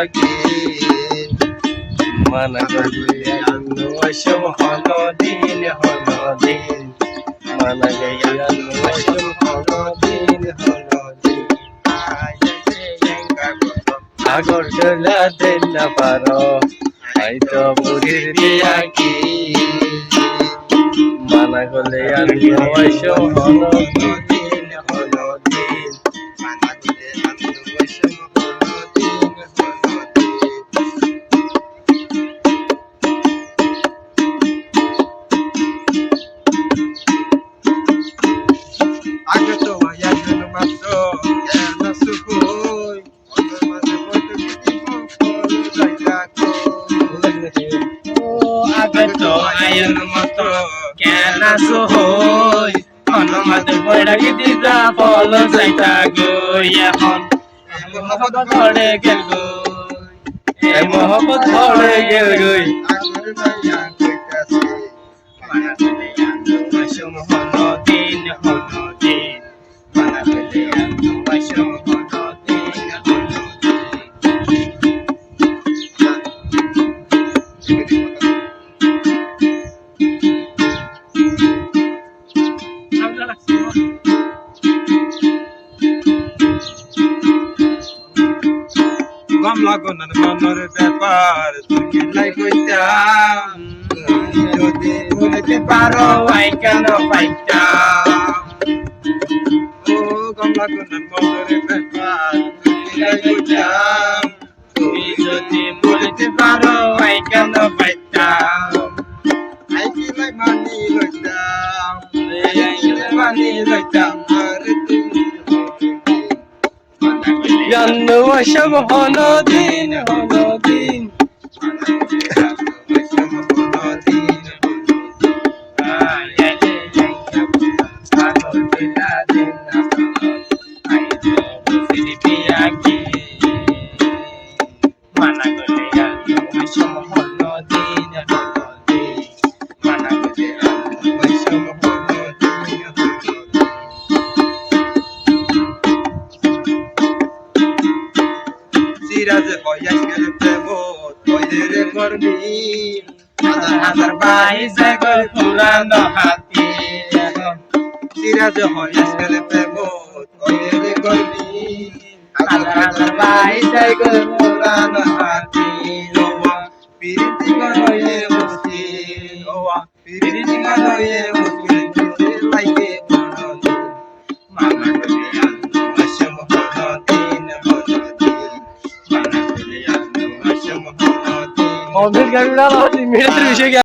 আগে মানা করলে অসম হলো দিন মানা গেল অসম হলো দিন আগর চলা দিন না পারো আই তো বুড়ির দিয়া কি মানা করলে অসম হলো দিন মানা করলে অসম হলো দিন আগে তো একজন মাত্র জ্ঞান সুখই অন্তর মাঝে বলতে আগে তো আয়ন মাত্র জ্ঞান সুখই অন্তর মাঝে বইটা দিদা ফল যাইতা গই এখন মহব্বত ধরে গেল গই মহব্বত ধরে গেল গই আগর মাইয়া কইতাছে মানা করলে অসম হলো দিন মানা করলে অসম হলো দিন গম লাগনের মনের ব্যাপার তুমি লাই কইতাম যদি বলতে পারো আই কেন পাইতাম ও গম লাগনের মনের ব্যাপার তুমি লাই কইতাম তুমি যদি বলতে পারো আই কেন পাইতাম আই কি লাই মানি লইতাম আই কি লাই মানি লইতাম আরে তুমি জানো অসম হলো দিন মানা করলে অসম হলো দিন মানা করলে অসম হলো দিন সিরাজ হইয়া গেল প্রেম তোদের করবি হাজার হাজার বাইশ গল পুরানো হাতি সিরাজ হইয়া গেল প্রেম তোদের করবি হাজার হাজার বাইশ গল পুরানো হাতি ওয়া পিরিতি গয়ে বসি ওয়া পিরিতি গয়ে বসি লাইকে মানা করলে অসম হলো দিন অমিত গাড়ি উড়ালো মেরে বিষয়